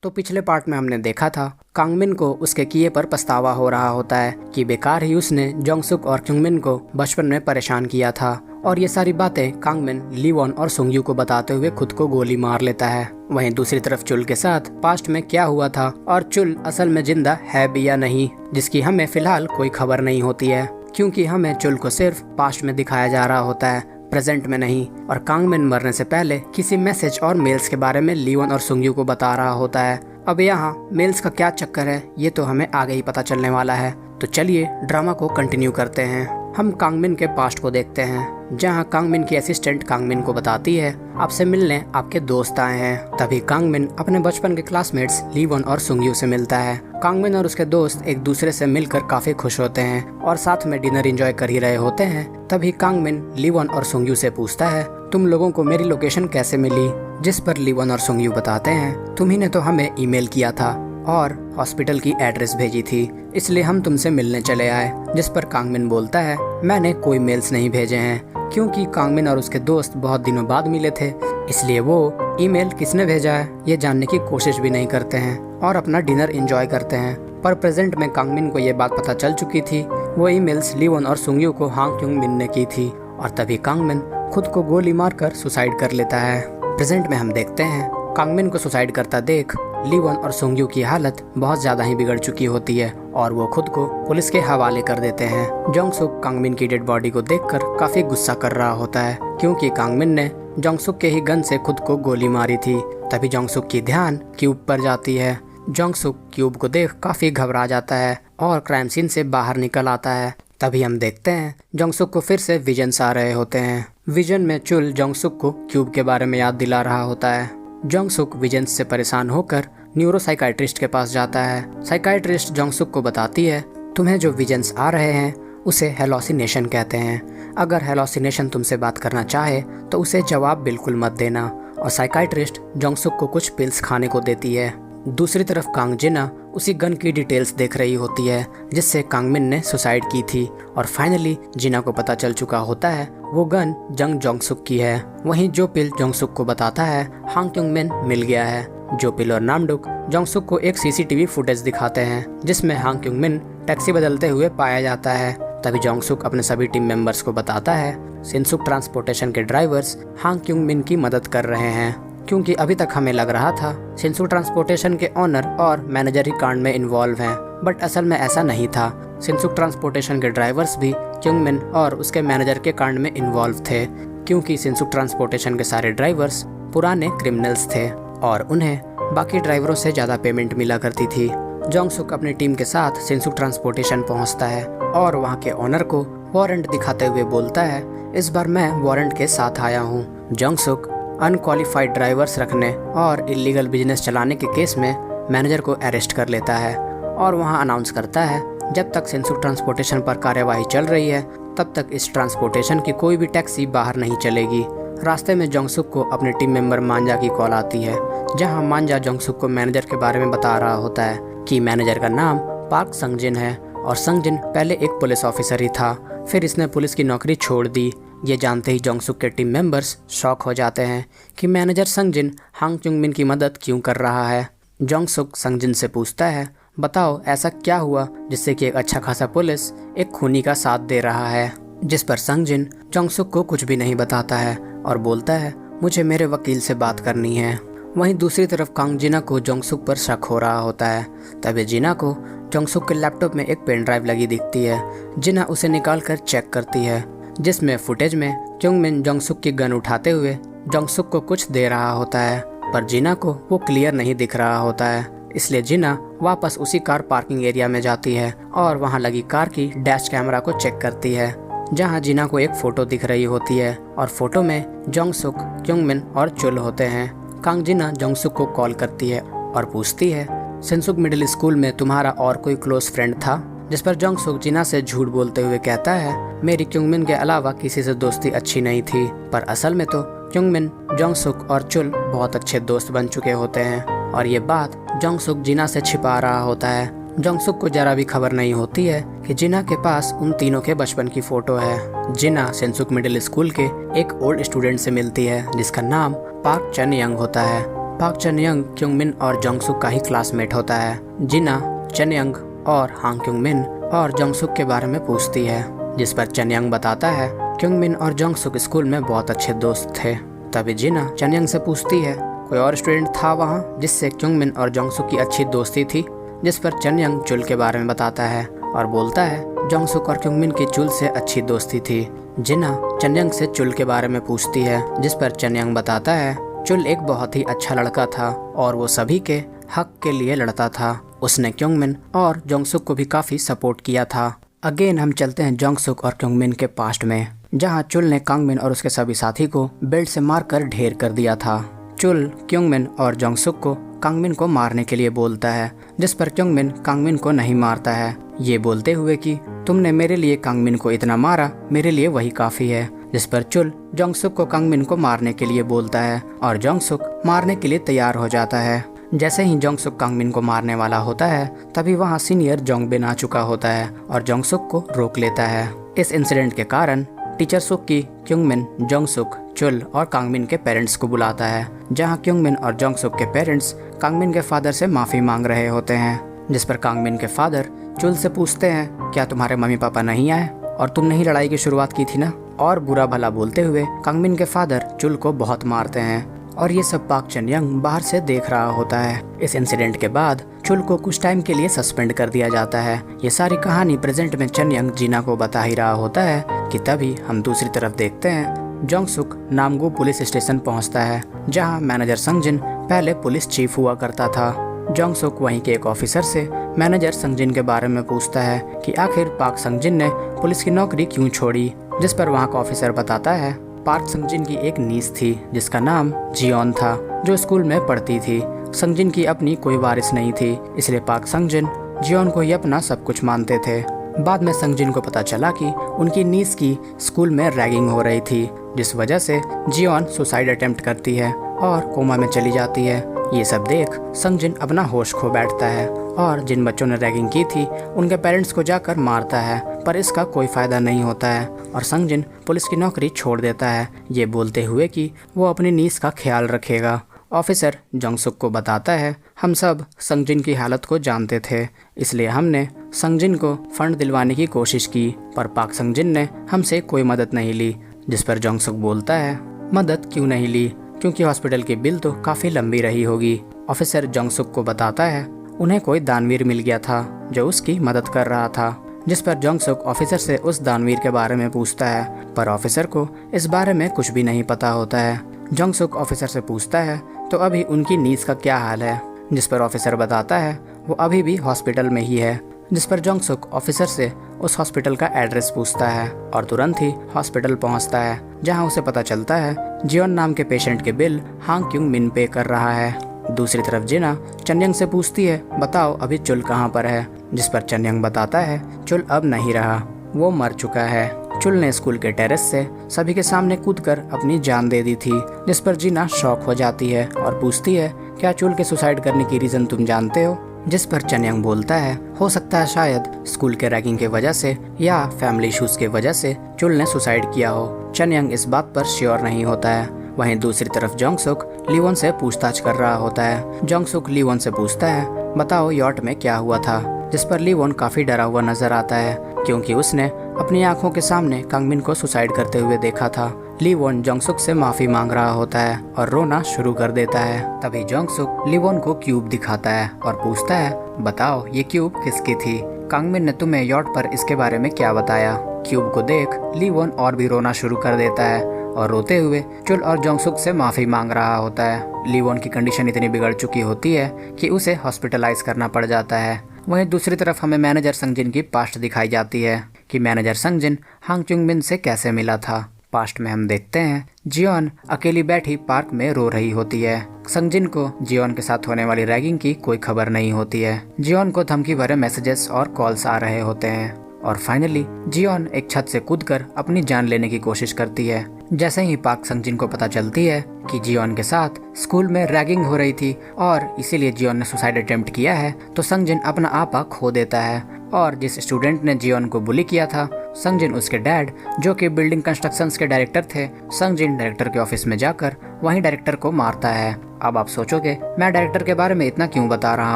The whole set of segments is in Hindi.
तो पिछले पार्ट में हमने देखा था कांगमिन को उसके किए पर पछतावा हो रहा होता है कि बेकार ही उसने जोंगसुक और क्योंगमिन को बचपन में परेशान किया था। और ये सारी बातें कांगमिन लीवॉन और सुंगयू को बताते हुए खुद को गोली मार लेता है। वहीं दूसरी तरफ चुल के साथ पास्ट में क्या हुआ था और चुल असल में जिंदा है भी या नहीं, जिसकी हमें फिलहाल कोई खबर नहीं होती है, क्योंकि हमें चुल को सिर्फ पास्ट में दिखाया जा रहा होता है, प्रेजेंट में नहीं। और कांगमिन मरने से पहले किसी मैसेज और मेल्स के बारे में लीवॉन और सुंगयू को बता रहा होता है। अब यहाँ मेल्स का क्या चक्कर है ये तो हमें आगे ही पता चलने वाला है। तो चलिए ड्रामा को कंटिन्यू करते हैं। हम कांगमिन के पास्ट को देखते हैं, जहाँ कांगमिन की असिस्टेंट कांगमिन को बताती है आपसे मिलने आपके दोस्त आए हैं। तभी कांगमिन अपने बचपन के क्लासमेट्स लीवॉन और सुंगयू से मिलता है। कांगमिन और उसके दोस्त एक दूसरे से मिलकर काफी खुश होते हैं और साथ में डिनर एंजॉय कर ही रहे होते हैं। तभी कांगमिन लीवॉन और सुंगयू से पूछता है तुम लोगों को मेरी लोकेशन कैसे मिली, जिस पर लीवॉन और सुंगयू बताते हैं तुम्ही ने तो हमें ईमेल किया था और हॉस्पिटल की एड्रेस भेजी थी, इसलिए हम तुमसे मिलने चले आए। जिस पर कांगमिन बोलता है मैंने कोई मेल्स नहीं भेजे हैं, क्योंकि कांगमिन और उसके दोस्त बहुत दिनों बाद मिले थे, इसलिए वो ईमेल किसने भेजा है ये जानने की कोशिश भी नहीं करते हैं और अपना डिनर एंजॉय करते हैं। पर प्रेजेंट में कांगमिन को ये बात पता चल चुकी थी, वो ईमेल्स लीवॉन और सुंगयू को हांग क्योंगमिन ने की थी। और तभी कांगमिन खुद को गोली मारकर सुसाइड कर लेता है। प्रेजेंट में हम देखते हैं कांगमिन को सुसाइड करता देख लीवॉन और सुंगयू की हालत बहुत ज्यादा ही बिगड़ चुकी होती है और वो खुद को पुलिस के हवाले कर देते हैं। जोंगसुक कांगमिन की डेड बॉडी को देखकर काफी गुस्सा कर रहा होता है, क्योंकि कांगमिन ने जोंगसुक के ही गन से खुद को गोली मारी थी। तभी जोंगसुक की ध्यान क्यूब पर जाती है। जोंगसुक क्यूब को देख काफी घबरा जाता है और क्राइम सीन से बाहर निकल आता है। तभी हम देखते हैं जोंगसुक को फिर से विजन्स आ रहे होते हैं। विजन में चुल जोंगसुक को क्यूब के बारे में याद दिला रहा होता है। जोंगसुक विजन्स से परेशान होकर न्यूरोसाइकाइट्रिस्ट के पास जाता है। साइकाइट्रिस्ट जोंगसुक को बताती है तुम्हें जो विजन्स आ रहे हैं उसे हेलोसिनेशन कहते हैं। अगर हेलोसिनेशन तुमसे बात करना चाहे तो उसे जवाब बिल्कुल मत देना। और साइकाइट्रिस्ट जोंगसुक को कुछ पिल्स खाने को देती है। दूसरी तरफ कांग जिना उसी गन की डिटेल्स देख रही होती है जिससे कांगमिन ने सुसाइड की थी। और फाइनली जिना को पता चल चुका होता है वो गन जंग जोंगसुक की है। वहीं जो पिल जोंगसुक को बताता है हांग क्योंगमिन मिल गया है। जो पिल और नामडुक जोंगसुक को एक सीसीटीवी फुटेज दिखाते हैं जिसमें हांग क्योंगमिन टैक्सी बदलते हुए पाया जाता है। तभी जोंगसुक अपने सभी टीम मेंबर्स को बताता है सिनसुक ट्रांसपोर्टेशन के ड्राइवर्स हांग क्योंगमिन की मदद कर रहे हैं, क्योंकि अभी तक हमें लग रहा था सिनसुक ट्रांसपोर्टेशन के ओनर और मैनेजर ही कांड में इन्वॉल्व हैं, बट असल में ऐसा नहीं था। सिनसुक ट्रांसपोर्टेशन के ड्राइवर्स भी क्योंगमिन और उसके मैनेजर के कांड में इन्वॉल्व थे, क्योंकि सिनसुक ट्रांसपोर्टेशन के सारे ड्राइवर्स पुराने क्रिमिनल्स थे और उन्हें बाकी ड्राइवरों से ज़्यादा पेमेंट मिला करती थी। जोंगसुक अपनी टीम के साथ सिनसुक ट्रांसपोर्टेशन पहुंचता है और वहां के ओनर को वारंट दिखाते हुए बोलता है इस बार मैं वारंट के साथ आया हूं। जोंगसुक अनक्वालिफाइड ड्राइवर्स रखने और इलीगल बिजनेस चलाने के केस में मैनेजर को अरेस्ट कर लेता है और वहां अनाउंस करता है जब तक सिनसुक ट्रांसपोर्टेशन पर कार्यवाही चल रही है तब तक इस ट्रांसपोर्टेशन की कोई भी टैक्सी बाहर नहीं चलेगी। रास्ते में जोंगसुक को अपने टीम मेंबर मांजा की कॉल आती है, जहां मांजा जोंगसुक को मैनेजर के बारे में बता रहा होता है कि मैनेजर का नाम पार्क संगजिन है और संगजिन पहले एक पुलिस ऑफिसर ही था, फिर इसने पुलिस की नौकरी छोड़ दी। ये जानते ही जोंगसुक के टीम मेंबर्स शॉक हो जाते हैं कि मैनेजर संगजिन हांग क्योंगमिन की मदद क्यों कर रहा है। जोंगसुक संगजिन से पूछता है बताओ ऐसा क्या हुआ जिससे कि एक अच्छा खासा पुलिस एक खूनी का साथ दे रहा है, जिस पर संगजिन जोंगसुक को कुछ भी नहीं बताता है और बोलता है मुझे मेरे वकील से बात करनी है। वहीं दूसरी तरफ कांग जिना को जोंगसुक पर शक हो रहा होता है। तभी जिना को जोंगसुक के लैपटॉप में एक पेन ड्राइव लगी दिखती है। जिना उसे निकाल कर चेक करती है, जिसमें फुटेज में क्योंगमिन जोंगसुक की गन उठाते हुए जोंगसुक को कुछ दे रहा होता है, पर जिना को वो क्लियर नहीं दिख रहा होता है। इसलिए जिना वापस उसी कार पार्किंग एरिया में जाती है और वहाँ लगी कार की डैश कैमरा को चेक करती है, जहाँ जिना को एक फोटो दिख रही होती है और फोटो में जोंगसुक, क्योंगमिन और चुल होते हैं। कांग जिना जोंगसुक को कॉल करती है और पूछती है सिनसुक मिडिल स्कूल में तुम्हारा और कोई क्लोज फ्रेंड था, जिस पर जोंगसुक जिना से झूठ बोलते हुए कहता है मेरी क्योंगमिन के अलावा किसी से दोस्ती अच्छी नहीं थी, पर असल में तो क्योंगमिन, जोंगसुक और चुल बहुत अच्छे दोस्त बन चुके होते हैं। और ये बात जोंगसुक जिना से छिपा रहा होता है। जोंगसुक को जरा भी खबर नहीं होती है कि जिना के पास उन तीनों के बचपन की फोटो है। जिना सिनसुक मिडिल स्कूल के एक ओल्ड स्टूडेंट से मिलती है जिसका नाम पार्क चन यंग होता है। पाक चनयंग क्योंगमिन और जोंगसुक का ही क्लासमेट होता है। जिना चनयंग और हांग क्योंगमिन और जोंगसुक के बारे में पूछती है, जिस पर चनयंग बताता है क्योंगमिन और जोंगसुक स्कूल में बहुत अच्छे दोस्त थे। तभी जिना चनयंग से पूछती है कोई और स्टूडेंट था वहाँ जिससे क्योंगमिन और जोंगसुक की अच्छी दोस्ती थी, जिस पर चनयंग चुल के बारे में बताता है और बोलता है जोंगसुक और क्योंगमिन की चुल से अच्छी दोस्ती थी। जिना चनयंग से चुल के बारे में पूछती है, जिस पर चनयंग बताता है चुल एक बहुत ही अच्छा लड़का था और वो सभी के हक के लिए लड़ता था। उसने क्योंगमिन और जोंगसुक को भी काफ़ी सपोर्ट किया था। अगेन हम चलते हैं जोंगसुक और क्योंगमिन के पास्ट में, जहाँ चुल ने कांगमिन और उसके सभी साथी को बेल्ट से मारकर ढेर कर दिया था। चुल क्योंगमिन और जोंगसुक को कांगमिन को मारने के लिए बोलता है, जिस पर क्योंगमिन कांगमिन को नहीं मारता है, ये बोलते हुए कि तुमने मेरे लिए कांगमिन को इतना मारा, मेरे लिए वही काफ़ी है। जिस पर चुल जोंगसुक को कांगमिन को मारने के लिए बोलता है और जोंगसुक मारने के लिए तैयार हो जाता है। जैसे ही जोंगसुक कांगमिन को मारने वाला होता है, तभी वहाँ सीनियर जोंगबिन आ चुका होता है और जोंगसुक को रोक लेता है। इस इंसिडेंट के कारण टीचर सुक्की क्योंगमिन, जोंगसुक, चुल और कांगमिन के पेरेंट्स को बुलाता है, जहाँ क्योंगमिन और जोंगसुक के पेरेंट्स कांगमिन के फादर से माफ़ी मांग रहे होते हैं। जिस पर कांगमिन के फादर चुल से पूछते हैं क्या तुम्हारे मम्मी पापा नहीं आए और तुमने ही लड़ाई की शुरुआत की थी ना, और बुरा भला बोलते हुए कांगमिन के फादर चुल को बहुत मारते हैं और ये सब पाक चनयंग बाहर से देख रहा होता है। इस इंसिडेंट के बाद चुल को कुछ टाइम के लिए सस्पेंड कर दिया जाता है। ये सारी कहानी प्रेजेंट में चनयंग जिना को बता ही रहा होता है कि तभी हम दूसरी तरफ देखते हैं जोंगसुक नामगू पुलिस स्टेशन पहुंचता है, जहां मैनेजर संगजिन पहले पुलिस चीफ हुआ करता था। जोंगसुक वहीं के एक ऑफिसर से मैनेजर संगजिन के बारे में पूछता है कि आखिर पाक संगजिन ने पुलिस की नौकरी क्यों छोड़ी, जिस पर वहाँ का ऑफिसर बताता है पार्क संगजिन की एक नीस थी जिसका नाम जियोन था, जो स्कूल में पढ़ती थी। संगजिन की अपनी कोई वारिस नहीं थी, इसलिए पार्क संगजिन जियोन को ही अपना सब कुछ मानते थे। बाद में संगजिन को पता चला कि उनकी नीस की स्कूल में रैगिंग हो रही थी, जिस वजह से जियोन सुसाइड अटेम्प्ट करती है और कोमा में चली जाती है। ये सब देख संगजिन अपना होश खो बैठता है और जिन बच्चों ने रैगिंग की थी उनके पेरेंट्स को जाकर मारता है, पर इसका कोई फायदा नहीं होता है और संगजिन पुलिस की नौकरी छोड़ देता है, ये बोलते हुए कि वो अपनी नीस का ख्याल रखेगा। ऑफिसर जोंगसुक को बताता है हम सब संगजिन की हालत को जानते थे, इसलिए हमने संगजिन को फंड दिलवाने की कोशिश की, पर पाक संगजिन ने हमसे कोई मदद नहीं ली। जिस पर जोंगसुक बोलता है मदद क्यों नहीं ली, क्योंकि हॉस्पिटल की बिल तो काफ़ी लंबी रही होगी। ऑफिसर जोंगसुक को बताता है उन्हें कोई दानवीर मिल गया था जो उसकी मदद कर रहा था। जिस पर जोंगसुक ऑफिसर से उस दानवीर के बारे में पूछता है, पर ऑफिसर को इस बारे में कुछ भी नहीं पता होता है। जोंगसुक ऑफिसर से पूछता है तो अभी उनकी नीस का क्या हाल है, जिस पर ऑफिसर बताता है वो अभी भी हॉस्पिटल में ही है। जिस पर जोंगसुक ऑफिसर से उस हॉस्पिटल का एड्रेस पूछता है और तुरंत ही हॉस्पिटल पहुंचता है, जहां उसे पता चलता है जियोन नाम के पेशेंट के बिल हांग क्योंगमिन पे कर रहा है। दूसरी तरफ जिना चनयंग से पूछती है बताओ अभी चुल कहाँ पर है, जिस पर चनयंग बताता है चुल अब नहीं रहा, वो मर चुका है। चुल ने स्कूल के टेरेस से सभी के सामने कूदकर अपनी जान दे दी थी, जिस पर जिना शॉक हो जाती है और पूछती है क्या चुल के सुसाइड करने की रीज़न तुम जानते हो, जिस पर चनयंग बोलता है हो सकता है शायद स्कूल के रैगिंग के वजह से या फैमिली इश्यूज के वजह से चुल ने सुसाइड किया हो। चनयंग इस बात पर श्योर नहीं होता है। वहीं दूसरी तरफ जोंगसुक लीवोन से पूछताछ कर रहा होता है। जोंगसुक लीवोन से पूछता है बताओ यॉट में क्या हुआ था, जिस पर लीवोन काफी डरा हुआ नजर आता है, क्योंकि उसने अपनी आंखों के सामने कांगमिन को सुसाइड करते हुए देखा था। लीवोन जोंगसुक से माफी मांग रहा होता है और रोना शुरू कर देता है। तभी जोंगसुक लीवोन को क्यूब दिखाता है और पूछता है बताओ ये क्यूब किसकी थी, कांगमिन ने तुम्हें यॉट पर इसके बारे में क्या बताया। क्यूब को देख लीवोन और भी रोना शुरू कर देता है और रोते हुए चुल और जोंगसुक से माफी मांग रहा होता है। लीवोन की कंडीशन इतनी बिगड़ चुकी होती है कि उसे हॉस्पिटलाइज करना पड़ जाता है। वहीं दूसरी तरफ हमें मैनेजर संगजिन की पास्ट दिखाई जाती है कि मैनेजर संगजिन हांग क्योंगमिन से कैसे मिला था। पास्ट में हम देखते हैं जियोन अकेली बैठी पार्क में रो रही होती है। संगजिन को जियोन के साथ होने वाली रैगिंग की कोई खबर नहीं होती है। जियोन को धमकी भरे मैसेजेस और कॉल्स आ रहे होते हैं और फाइनली जियोन एक छत से कूदकर अपनी जान लेने की कोशिश करती है, जैसे ही पाक संगजिन को पता चलती है कि जियोन के साथ स्कूल में रैगिंग हो रही थी और इसीलिए जियोन ने सुसाइड अटेम्प्ट किया है, तो संगजिन अपना आपा खो देता है और जिस स्टूडेंट ने जियोन को बुली किया था, संगजिन उसके डैड जो कि बिल्डिंग कंस्ट्रक्शंस के डायरेक्टर थे, संगजिन डायरेक्टर के ऑफिस में जाकर वहीं डायरेक्टर को मारता है। अब आप सोचोगे मैं डायरेक्टर के बारे में इतना क्यों बता रहा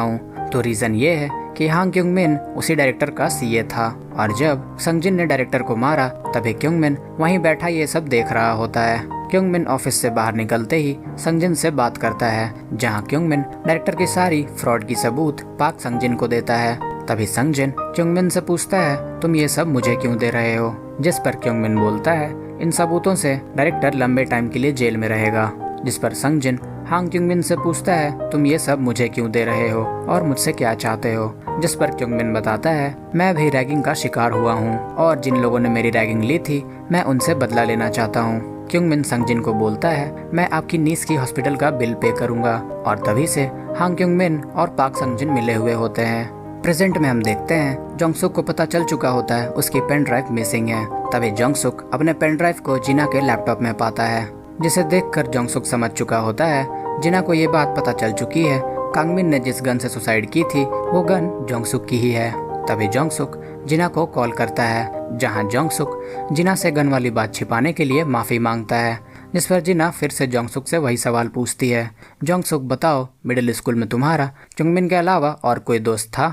हूँ, तो रीजन ये है कि हांग क्योंग मिन उसी डायरेक्टर का सीए था और जब संगजिन ने डायरेक्टर को मारा तभी क्योंग मिन वहीं बैठा ये सब देख रहा होता है। क्योंग मिन ऑफिस से बाहर निकलते ही संगजिन से बात करता है, जहां क्योंग मिन डायरेक्टर की सारी फ्रॉड की सबूत पाक संगजिन को देता है। तभी संगजिन क्योंग मिन से पूछता है तुम ये सब मुझे क्यों दे रहे हो, जिस पर क्योंग मिन बोलता है इन सबूतों से डायरेक्टर लंबे टाइम के लिए जेल में रहेगा। जिस पर संगजिन हांग क्योंग मिन से पूछता है तुम ये सब मुझे क्यों दे रहे हो और मुझसे क्या चाहते हो, जिस पर क्योंग मिन बताता है मैं भी रैगिंग का शिकार हुआ हूँ और जिन लोगों ने मेरी रैगिंग ली थी मैं उनसे बदला लेना चाहता हूँ। क्योंग मिन संगजिन को बोलता है मैं आपकी नीस की हॉस्पिटल का बिल पे करूंगा और तभी से हांग क्योंग मिन और पाक संगजिन मिले हुए होते हैं। प्रेजेंट में हम देखते हैं जोंगसुक को पता चल चुका होता है उसकी पेन ड्राइव मिसिंग है। तभी जोंगसुक अपने पेन ड्राइव को जिना के लैपटॉप में पाता है, जिसे देखकर जोंगसुक समझ चुका होता है जिना को ये बात पता चल चुकी है कांगमिन ने जिस गन से सुसाइड की थी वो गन जोंगसुक की ही है। तभी जोंगसुक जिना को कॉल करता है, जहां जोंगसुक जिना से गन वाली बात छिपाने के लिए माफी मांगता है, जिस पर जिना फिर से जोंगसुक से वही सवाल पूछती है, जोंगसुक बताओ मिडिल स्कूल में तुम्हारा क्योंगमिन के अलावा और कोई दोस्त था।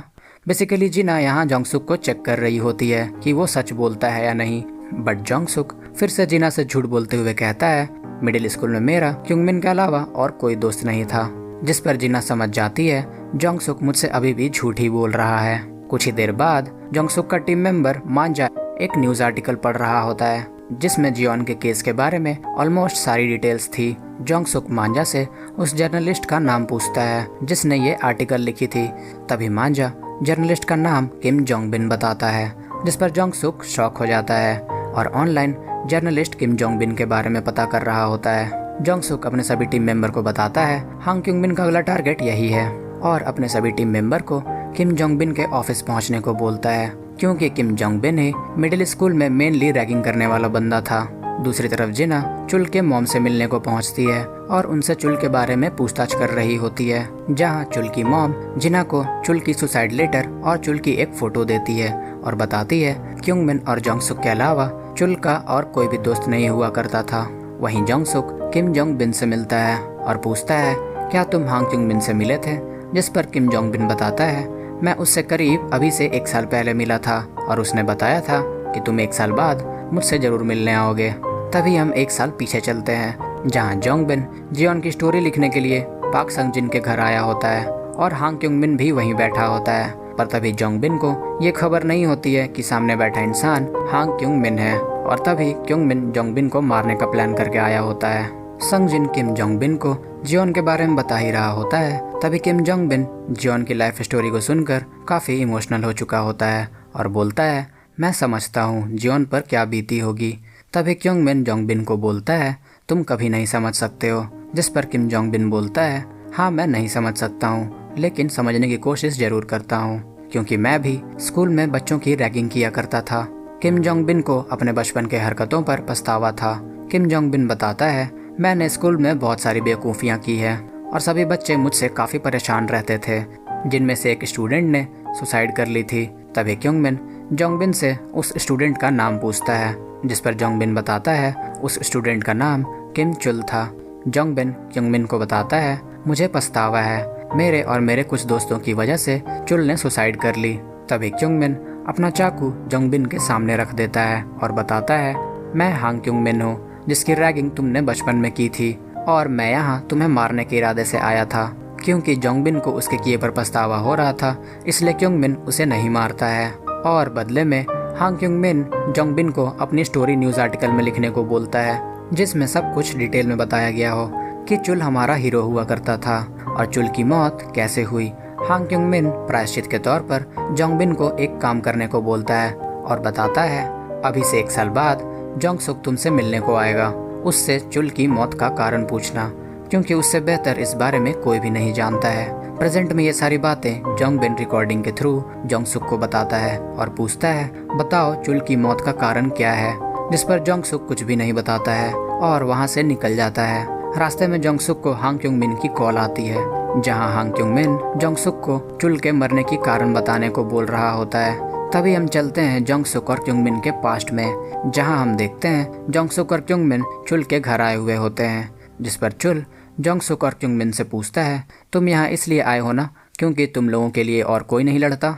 बेसिकली जिना यहाँ जोंगसुक को चेक कर रही होती है कि वो सच बोलता है या नहीं, बट जोंगसुक फिर से जिना से झूठ बोलते हुए कहता है मिडिल स्कूल में मेरा क्योंगमिन के अलावा और कोई दोस्त नहीं था, जिस पर जिना समझ जाती है जोंगसुक मुझसे अभी भी झूठ ही बोल रहा है। कुछ ही देर बाद जोंगसुक का टीम मेंबर मांजा एक न्यूज आर्टिकल पढ़ रहा होता है जिसमें जियोन के केस के बारे में ऑलमोस्ट सारी डिटेल्स थी। जोंगसुक मांजा से उस जर्नलिस्ट का नाम पूछता है जिसने ये आर्टिकल लिखी थी। तभी मांजा जर्नलिस्ट का नाम किम जोंग बिन बताता है, जिस पर जोंगसुक शॉक हो जाता है और ऑनलाइन जर्नलिस्ट किम जोंग बिन के बारे में पता कर रहा होता है। जोंगसुक अपने सभी टीम मेंबर को बताता है हांग क्योंग बिन का अगला टारगेट यही है और अपने सभी टीम मेंबर को किम जोंग बिन के ऑफिस पहुंचने को बोलता है, क्योंकि किम जोंग बिन ही मिडिल स्कूल में मेनली रैगिंग करने वाला बंदा था। दूसरी तरफ जिना चुल के मॉम से मिलने को पहुंचती है और उनसे चुल के बारे में पूछताछ कर रही होती है, जहां चुल की मॉम जिना को चुल की सुसाइड लेटर और चुल की एक फोटो देती है और बताती है क्योंग मिन और जोंगसुक के अलावा चुल का और कोई भी दोस्त नहीं हुआ करता था। वहीं जोंगसुक किम जोंग बिन से मिलता है और पूछता है क्या तुम हांग क्योंग बिन से मिले थे, जिस पर किम जोंग बिन बताता है मैं उससे करीब अभी से 1 साल पहले मिला था और उसने बताया था कि तुम 1 साल बाद मुझसे जरूर मिलने आओगे। तभी हम 1 साल पीछे चलते हैं, जहां जोंग बिन जियोन की स्टोरी लिखने के लिए पाक संगजिन के घर आया होता है और हांग क्योंग बिन भी वहीं बैठा होता है। पर तभी जोंग बिन को ये खबर नहीं होती है कि सामने बैठा इंसान हांग क्योंग बिन है और तभी क्योंग बिन जोंग बिन को मारने का प्लान करके आया होता है। संगजिन किम जोंग बिन को जियोन के बारे में बता ही रहा होता है, तभी किम जोंग बिन जियोन की लाइफ स्टोरी को सुनकर काफ़ी इमोशनल हो चुका होता है और बोलता है मैं समझता हूँ जियोन पर क्या बीती होगी। तभी क्योंग मिन जोंग बिन को बोलता है तुम कभी नहीं समझ सकते हो, जिस पर किम जोंग बिन बोलता है हाँ मैं नहीं समझ सकता हूँ लेकिन समझने की कोशिश जरूर करता हूँ, क्योंकि मैं भी स्कूल में बच्चों की रैगिंग किया करता था। किम जोंग बिन को अपने बचपन के हरकतों पर पछतावा था। किम जोंग बिन बताता है मैंने स्कूल में बहुत सारी बेवकूफ़ियाँ की है और सभी बच्चे मुझसे काफ़ी परेशान रहते थे, जिनमें से एक स्टूडेंट ने सुसाइड कर ली थी। तभी क्योंग मिन जोंग बिन से उस स्टूडेंट का नाम पूछता है, जिस पर जोंग बिन बताता है उस स्टूडेंट का नाम किम चुल था। जोंग बिन क्योंग मिन को बताता है मुझे पछतावा है, मेरे और मेरे कुछ दोस्तों की वजह से चुल ने सुसाइड कर ली। तभी क्योंग मिन अपना चाकू जोंग बिन के सामने रख देता है और बताता है मैं हांग क्योंग मिन हूँ जिसकी रैगिंग तुमने बचपन में की थी और मैं यहाँ तुम्हें मारने के इरादे से आया था। क्योंकि जोंग बिन को उसके किए पर पछतावा हो रहा था इसलिए क्योंग मिन उसे नहीं मारता है और बदले में हांग क्योंग मिन जोंग बिन को अपनी स्टोरी न्यूज़ आर्टिकल में लिखने को बोलता है, जिसमें सब कुछ डिटेल में बताया गया हो कि चुल हमारा हीरो हुआ करता था और चुल की मौत कैसे हुई। हांग क्योंग मिन प्रायश्चित के तौर पर जोंग बिन को एक काम करने को बोलता है और बताता है अभी से 1 साल बाद जोंगसुक तुमसे मिलने को आएगा, उससे चुल की मौत का कारण पूछना, क्योंकि उससे बेहतर इस बारे में कोई भी नहीं जानता है। प्रेजेंट में ये सारी बातें जोंग बिन रिकॉर्डिंग के थ्रू जोंगसुक को बताता है और पूछता है बताओ चुल की मौत का कारण क्या है, जिस पर जोंगसुक कुछ भी नहीं बताता है और वहाँ से निकल जाता है। रास्ते में जोंगसुक को हांग क्योंगमिन की कॉल आती है, जहाँ हांग क्योंगमिन जोंगसुक को चुल के मरने की कारण बताने को बोल रहा होता है। तभी हम चलते हैं जोंगसुक और क्योंगमिन के पास्ट में, जहाँ हम देखते हैं जोंगसुक और क्योंगमिन चुल के घर आए हुए होते हैं। जिस पर चुल जोंगसुक और क्योंगमिन से पूछता है, तुम यहाँ इसलिए आए हो ना क्योंकि तुम लोगों के लिए और कोई नहीं लड़ता?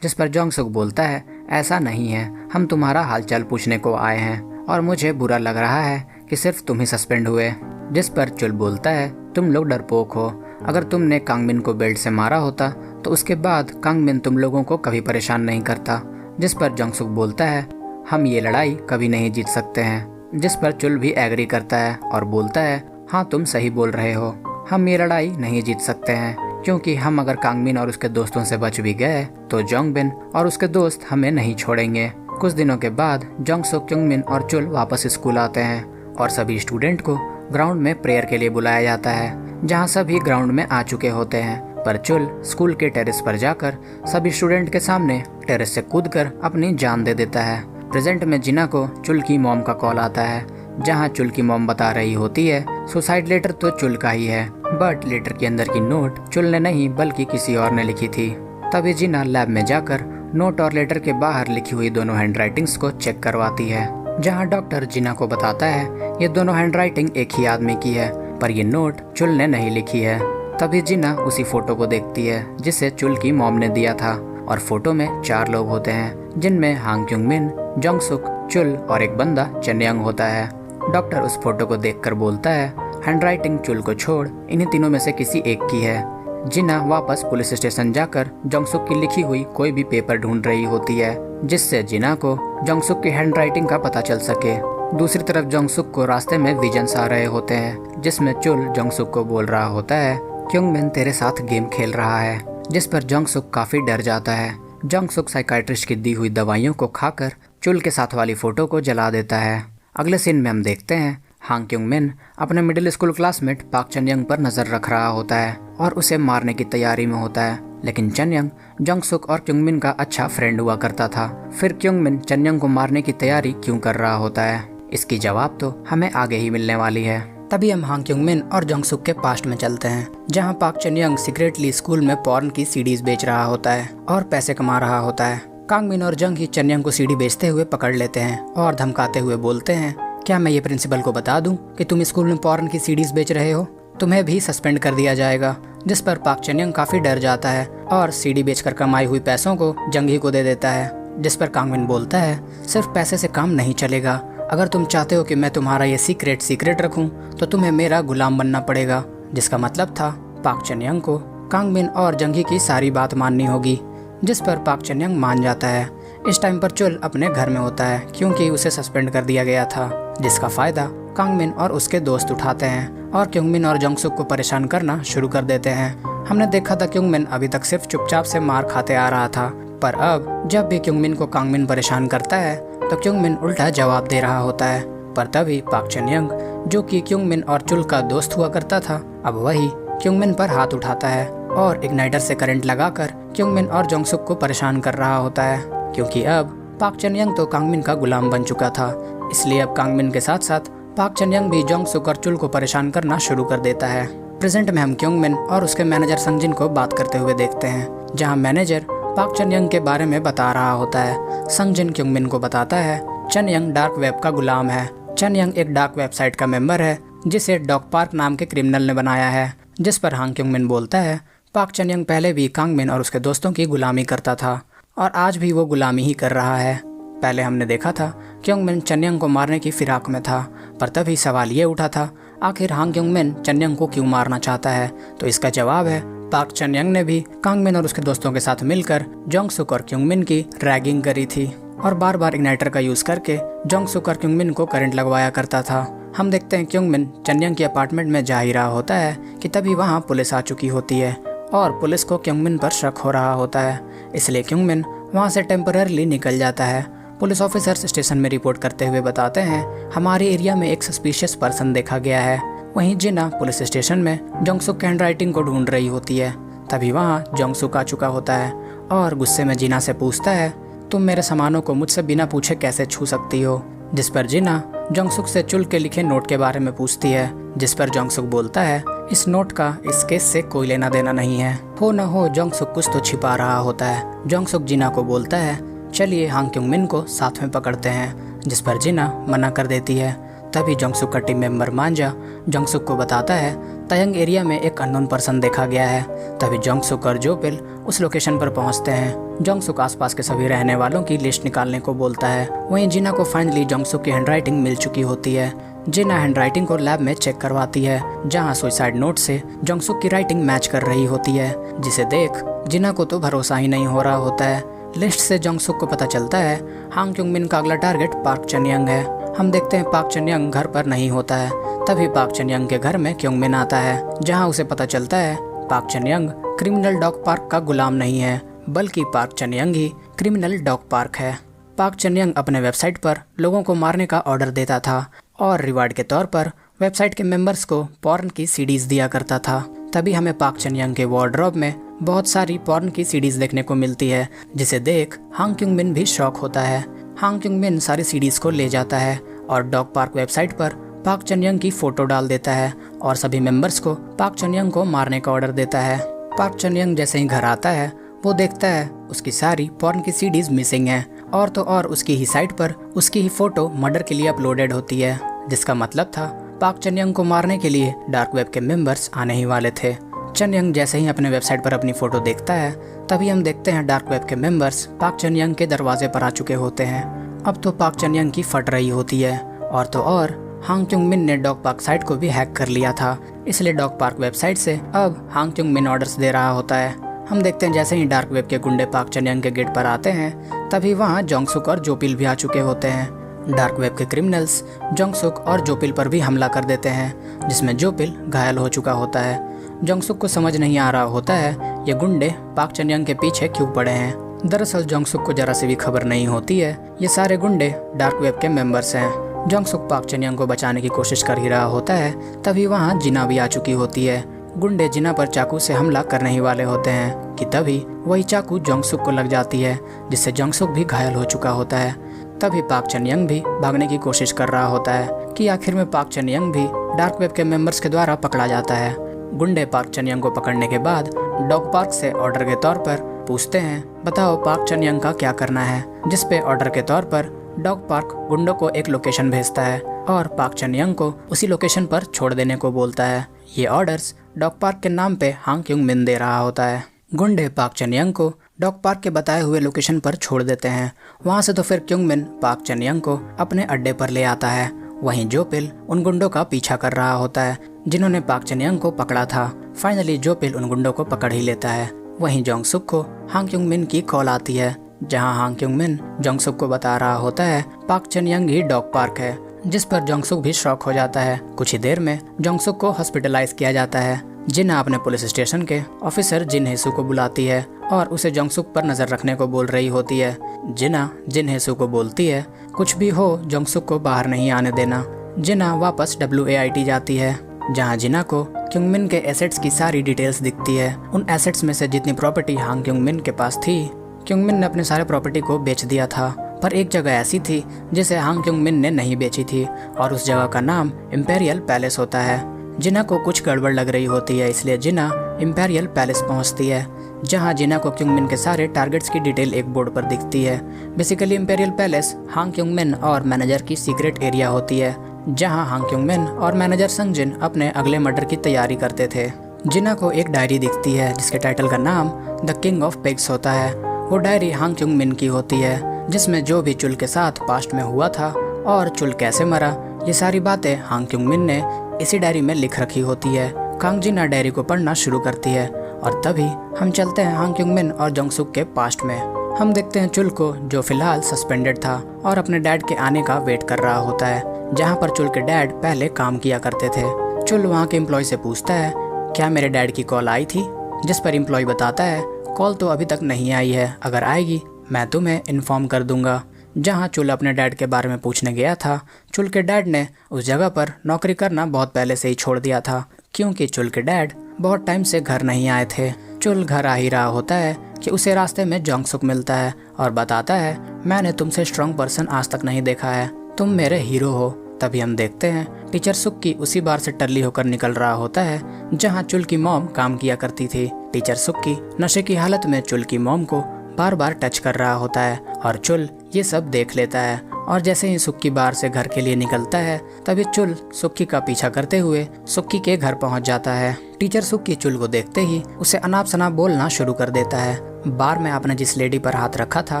जिस पर जोंगसुक बोलता है, ऐसा नहीं है, हम तुम्हारा हालचाल पूछने को आए हैं और मुझे बुरा लग रहा है कि सिर्फ तुम ही सस्पेंड हुए। जिस पर चुल बोलता है, तुम लोग डरपोक हो, अगर तुमने कांगमिन को बेल्ट से मारा होता तो उसके बाद कांगमिन तुम लोगों को कभी परेशान नहीं करता। जिस पर जोंगसुक बोलता है, हम ये लड़ाई कभी नहीं जीत सकते हैं। जिस पर चुल भी एग्री करता है और बोलता है, हाँ तुम सही बोल रहे हो, हम ये लड़ाई नहीं जीत सकते हैं, क्योंकि हम अगर कांगमिन और उसके दोस्तों से बच भी गए तो जोंगबिन और उसके दोस्त हमें नहीं छोड़ेंगे। कुछ दिनों के बाद जोंगसुक, क्योंगमिन और चुल वापस स्कूल आते हैं और सभी स्टूडेंट को ग्राउंड में प्रेयर के लिए बुलाया जाता है, जहाँ सभी ग्राउंड में आ चुके होते हैं। पर चुल स्कूल के टेरेस पर जाकर सभी स्टूडेंट के सामने टेरेस से कूदकर अपनी जान दे देता है। प्रेजेंट में जिना को चुल की मॉम का कॉल आता है, जहाँ चुल की मॉम बता रही होती है सुसाइड लेटर तो चुल का ही है, बट लेटर के अंदर की नोट चुल ने नहीं बल्कि किसी और ने लिखी थी। तभी जिना लैब में जाकर नोट और लेटर के बाहर लिखी हुई दोनों हैंडराइटिंग्स को चेक करवाती है, जहाँ डॉक्टर जिना को बताता है ये दोनों हैंडराइटिंग एक ही आदमी की है, पर ये नोट चुल ने नहीं लिखी है। तभी जिना उसी फोटो को देखती है जिसे चुल की मॉम ने दिया था, और फोटो में 4 लोग होते हैं, जिनमें हांग क्योंगमिन, जोंगसुक, चुल और एक बंदा चेनयंग होता है। डॉक्टर उस फोटो को देखकर बोलता है, हैंडराइटिंग चुल को छोड़ इन्हीं तीनों में से किसी एक की है। जिना वापस पुलिस स्टेशन जाकर जोंगसुक की लिखी हुई कोई भी पेपर ढूंढ रही होती है, जिससे जिना को जोंगसुक की हैंडराइटिंग का पता चल सके। दूसरी तरफ जोंगसुक को रास्ते में विजन्स आ रहे होते हैं, जिसमें चुल जोंगसुक को बोल रहा होता है, क्योंगमिन तेरे साथ गेम खेल रहा है। जिस पर जोंगसुक काफी डर जाता है। जोंगसुक साइकाइट्रिस्ट की दी हुई दवाइयों को खाकर चुल के साथ वाली फोटो को जला देता है। अगले सीन में हम देखते हैं हांग क्योंगमिन अपने मिडिल स्कूल क्लासमेट पाक चनयंग पर नजर रख रहा होता है और उसे मारने की तैयारी में होता है, लेकिन चनयंग जोंगसुक और क्योंगमिन का अच्छा फ्रेंड हुआ करता था। फिर क्योंगमिन चनयंग को मारने की तैयारी क्यों कर रहा होता है, इसकी जवाब तो हमें आगे ही मिलने वाली है। तभी हम हांग क्योंगमिन और जोंगसुक के पास्ट में चलते हैं, जहां पाक चनयंग सीक्रेटली स्कूल में पॉर्न की सीडीज बेच रहा होता है और पैसे कमा रहा होता है। कांगमिन और जंग ही चनयंग को सीडी बेचते हुए पकड़ लेते हैं और धमकाते हुए बोलते हैं, क्या मैं ये प्रिंसिपल को बता दूं कि तुम स्कूल में पॉर्न की सीडीज बेच रहे हो, तुम्हें भी सस्पेंड कर दिया जाएगा। जिस पर पाक चनयंग काफी डर जाता है और सीडी बेचकर कमाई हुई पैसों को जंगी को दे देता है। जिस पर कांगमिन बोलता है, सिर्फ पैसे से काम नहीं चलेगा, अगर तुम चाहते हो कि मैं तुम्हारा ये सीक्रेट रखूं तो तुम्हें मेरा गुलाम बनना पड़ेगा। जिसका मतलब था पाक चनयंग को कांगमिन और जंगी की सारी बात माननी होगी। जिस पर पाक चनयंग मान जाता है। इस टाइम पर चुल अपने घर में होता है क्योंकि उसे सस्पेंड कर दिया गया था, जिसका फायदा कांगमिन और उसके दोस्त उठाते हैं और क्योंगमिन और जोंगसुक को परेशान करना शुरू कर देते हैं। हमने देखा था क्योंगमिन अभी तक सिर्फ चुपचाप से मार खाते आ रहा था, पर अब जब भी क्योंगमिन को कांगमिन परेशान करता है तो क्योंगमिन उल्टा जवाब दे रहा होता है। पर तभी पाक चनयंग, जो कि क्योंगमिन और चुल का दोस्त हुआ करता था, अब वही क्योंगमिन पर हाथ उठाता है और इग्नाइटर से करंट लगाकर क्योंगमिन और जोंगसुक को परेशान कर रहा होता है, क्योंकि अब पाक चनयंग तो कांगमिन का गुलाम बन चुका था। इसलिए अब कांगमिन के साथ साथ पाक चनयंग भी जोंगसुक और चुल को परेशान करना शुरू कर देता है। प्रेजेंट में हम क्योंगमिन और उसके मैनेजर संगजिन को बात करते हुए देखते हैं, जहां मैनेजर पाक चनयंग के बारे में बता रहा होता है। संगजिन क्योंगमिन को बताता है, चनयंग डार्क वेब का गुलाम है। चनयंग एक डार्क वेबसाइट का मेंबर है जिसे डॉग पार्क नाम के क्रिमिनल ने बनाया है। जिस पर हांग क्योंगमिन बोलता है, पाक चनयंग पहले भी कांगमिन और उसके दोस्तों की गुलामी करता था और आज भी वो गुलामी ही कर रहा है। पहले हमने देखा था क्योंगमिन चनयंग को मारने की फिराक में था, पर तभी सवाल ये उठा था, आखिर हांग क्योंगमिन चनयंग को क्यों मारना चाहता है? तो इसका जवाब है, पाक चनयंग ने भी कांगमिन और उसके दोस्तों के साथ मिलकर जोंगसुक और क्योंगमिन की रैगिंग करी थी और बार बार इग्नाइटर का यूज करके जोंगसुक और क्योंगमिन को करंट लगवाया करता था। हम देखते हैं क्योंगमिन चनयंग के अपार्टमेंट में जा ही रहा होता है कि तभी वहाँ पुलिस आ चुकी होती है और पुलिस को क्योंगमिन पर शक हो रहा होता है, इसलिए क्योंगमिन वहाँ से टेम्पररीली निकल जाता है। पुलिस ऑफिसर्स स्टेशन में रिपोर्ट करते हुए बताते हैं, हमारे एरिया में एक सस्पिशियस पर्सन देखा गया है। वहीं जिना पुलिस स्टेशन में जोंगसुक की हैंडराइटिंग को ढूंढ रही होती है। तभी वहाँ जोंगसुक आ चुका होता है और गुस्से में जिना से पूछता है, तुम मेरे सामानों को मुझसे बिना पूछे कैसे छू सकती हो? जिस पर जिना जोंगसुक से चुल के लिखे नोट के बारे में पूछती है, जिस पर जोंगसुक बोलता है इस नोट का इस केस से कोई लेना देना नहीं है। हो न हो जोंगसुक कुछ तो छिपा रहा होता है। जोंगसुक जिना को बोलता है चलिए हांग क्युंग मिन को साथ में पकड़ते हैं, जिस पर जिना मना कर देती है। तभी जोंगसुक का टीम मेंबर मांजा जोंगसुक को बताता है तायंग एरिया में एक अननोन पर्सन देखा गया है। तभी जोंगसुक और जोपिल उस लोकेशन पर पहुंचते हैं। जोंगसुक आसपास के सभी रहने वालों की लिस्ट निकालने को बोलता है। वहीं जिना को फाइनली जोंगसुक की हैंडराइटिंग मिल चुकी होती है। जिना हैंडराइटिंग को लैब में चेक करवाती है, जहां सुसाइड नोट से जोंगसुक की राइटिंग मैच कर रही होती है, जिसे देख जिना को तो भरोसा ही नहीं हो रहा होता है। लिस्ट से जोंगसुक को पता चलता है हांग क्युंग मिन का अगला टारगेट पार्क चनयंग है। हम देखते हैं पार्क चनयंग घर पर नहीं होता है। तभी पार्क चनयंग के घर में क्युंग मिन आता है, जहां उसे पता चलता है पार्क चनयंग क्रिमिनल डॉग पार्क का गुलाम नहीं है, बल्कि पार्क चनयंग ही क्रिमिनल डॉग पार्क है। पार्क चनयंग अपने वेबसाइट पर लोगों को मारने का ऑर्डर देता था और रिवार्ड के तौर पर वेबसाइट के मेंबर्स को पॉर्न की सीडीज दिया करता था। तभी हमें पार्क चनयंग के वार्डरोब में बहुत सारी पॉर्न की सीडीज देखने को मिलती है, जिसे देख हांग क्युंग मिन भी शॉक होता है। हांग क्युंग मिन सारी सीडीज को ले जाता है और डॉग पार्क वेबसाइट पर पार्क चनयंग की फोटो डाल देता है और सभी मेंबर्स को पार्क चनयंग को मारने का ऑर्डर देता है। पार्क चनयंग जैसे ही घर आता है वो देखता है उसकी सारी पॉर्न की सीडीज मिसिंग है, और तो और उसकी ही साइट पर उसकी ही फोटो मर्डर के लिए अपलोडेड होती है, जिसका मतलब था पार्क चनयंग को मारने के लिए डार्क वेब के मेंबर्स आने ही वाले थे। चनयंग जैसे ही अपने वेबसाइट पर अपनी फोटो देखता है, तभी हम देखते हैं डार्क वेब के मेंबर्स पार्क चनयंग के दरवाजे पर आ चुके होते हैं। अब तो पार्क चनयंग की फट रही होती है, और तो और हांग क्युंग मिन ने डॉग पार्क साइट को भी हैक कर लिया था, इसलिए डॉग पार्क वेबसाइट से अब हांग क्युंग मिन ऑर्डर्स दे रहा होता है। हम देखते हैं जैसे ही डार्क वेब के गुंडे पार्क चनयंग के गेट पर आते हैं, तभी वहाँ जोंगसुक और जोपिल भी आ चुके होते हैं। डार्क वेब के क्रिमिनल्स जोंगसुक और जोपिल पर भी हमला कर देते हैं, जिसमें जोपिल घायल हो चुका होता है। जोंगसुक को समझ नहीं आ रहा होता है ये गुंडे पार्क चनयंग के पीछे क्यों पड़े हैं। दरअसल जोंगसुक को जरा सी भी खबर नहीं होती है ये सारे गुंडे डार्क वेब के मेंबर्स हैं। जोंगसुक पार्क चनयंग को बचाने की कोशिश कर ही रहा होता है, तभी वहाँ जिना भी आ चुकी होती है। गुंडे जिना पर चाकू से हमला करने ही वाले होते हैं कि तभी वही चाकू जोंगसुक को लग जाती है, जिससे जोंगसुक भी घायल हो चुका होता है। तभी पार्क चनयंग भी भागने की कोशिश कर रहा होता है कि आखिर में पार्क चनयंग भी डार्क वेब के मेंबर्स के द्वारा पकड़ा जाता है। गुंडे पार्क चनयंग को पकड़ने के बाद डॉग पार्क से ऑर्डर के तौर पर पूछते हैं बताओ पार्क चनयंग का क्या करना है, जिस पे ऑर्डर के तौर पर डॉग पार्क गुंडों को एक लोकेशन भेजता है और पार्क चनयंग को उसी लोकेशन पर छोड़ देने को बोलता है। ये ऑर्डर्स डॉग पार्क के नाम पे हांग क्युंग मिन दे रहा होता है। गुंडे पार्क चनयंग को डॉग पार्क के बताए हुए लोकेशन पर छोड़ देते हैं। वहाँ से तो फिर क्युंग मिन पार्क चनयंग को अपने अड्डे पर ले आता है। वहीं जोपिल उन गुंडों का पीछा कर रहा होता है जिन्होंने पार्क चनयंग को पकड़ा था। फाइनली जोपिल उन गुंडों को पकड़ ही लेता है। वहीं जोंगसुक को हांग क्युंग मिन की कॉल आती है, जहां हांग क्युंग मिन जोंगसुक को बता रहा होता है पार्क चनयंग ही डॉग पार्क है, जिस पर जोंगसुक भी शॉक हो जाता है। कुछ ही देर में जोंगसुक को हॉस्पिटलाइज किया जाता है। जिना अपने पुलिस स्टेशन के ऑफिसर जिन हेसु को बुलाती है और उसे जोंगसुक पर नजर रखने को बोल रही होती है। जिना जिन हेसु को बोलती है कुछ भी हो जोंगसुक को बाहर नहीं आने देना। जिना वापस WAIT जाती है, जहां जिना को क्युंग मिन के एसेट्स की सारी डिटेल्स दिखती है। उन एसेट्स में से जितनी प्रॉपर्टी हांग क्युंग मिन के पास थी, क्युंग मिन ने अपने सारे प्रॉपर्टी को बेच दिया था, पर एक जगह ऐसी थी जिसे हांग क्युंग मिन ने नहीं बेची थी, और उस जगह का नाम इंपेरियल पैलेस होता है। जिना को कुछ गड़बड़ लग रही होती है, इसलिए जिना इंपेरियल पैलेस पहुंचती है, जहां जिना को क्युंग मिन के सारे टारगेट्स की डिटेल एक बोर्ड पर दिखती है। बेसिकली इंपेरियल पैलेस हांग क्युंग मिन और मैनेजर की सीक्रेट एरिया होती है, जहां हांग क्युंग मिन और मैनेजर संगजिन अपने अगले मर्डर की तैयारी करते थे। जिना को एक डायरी दिखती है जिसके टाइटल का नाम द किंग ऑफ पिग्स होता है। वो डायरी हांग क्युंग मिन की होती है, जिसमें जो भी चुल के साथ पास्ट में हुआ था और चुल कैसे मरा, ये सारी बातें हांग क्युंग मिन ने इसी डायरी में लिख रखी होती है। कांग जिना डायरी को पढ़ना शुरू करती है और तभी हम चलते हैं हांग क्युंग मिन और जोंगसुक के पास्ट में। हम देखते हैं चुल को, जो फिलहाल सस्पेंडेड था और अपने डैड के आने का वेट कर रहा होता है, जहां पर चुल के डैड पहले काम किया करते थे। चुल वहां के एम्प्लॉय से पूछता है क्या मेरे डैड की कॉल आई थी, जिस पर एम्प्लॉय बताता है कॉल तो अभी तक नहीं आई है, अगर आएगी मैं तुम्हें इन्फॉर्म कर दूंगा। जहां चुल अपने डैड के बारे में पूछने गया था, चुल के डैड ने उस जगह पर नौकरी करना बहुत पहले से ही छोड़ दिया था, क्योंकि चुल के डैड बहुत टाइम से घर नहीं आए थे। चुल घर आ ही रहा होता है कि उसे रास्ते में जोंगसुक मिलता है और बताता है मैंने तुमसे स्ट्रॉन्ग पर्सन आज तक नहीं देखा है, तुम मेरे हीरो हो। तभी हम देखते हैं टीचर सुक्की उसी बार से टल्ली होकर निकल रहा होता है जहाँ चुल की मॉम काम किया करती थी। टीचर सुक्की नशे की हालत में चुल की मॉम को बार बार टच कर रहा होता है और चुल ये सब देख लेता है। और जैसे ही सुक्की बार से घर के लिए निकलता है तभी चुल सुक्की का पीछा करते हुए सुक्की के घर पहुंच जाता है। टीचर सुक्की चुल को देखते ही उसे अनाप शनाप बोलना शुरू कर देता है। बार में आपने जिस लेडी पर हाथ रखा था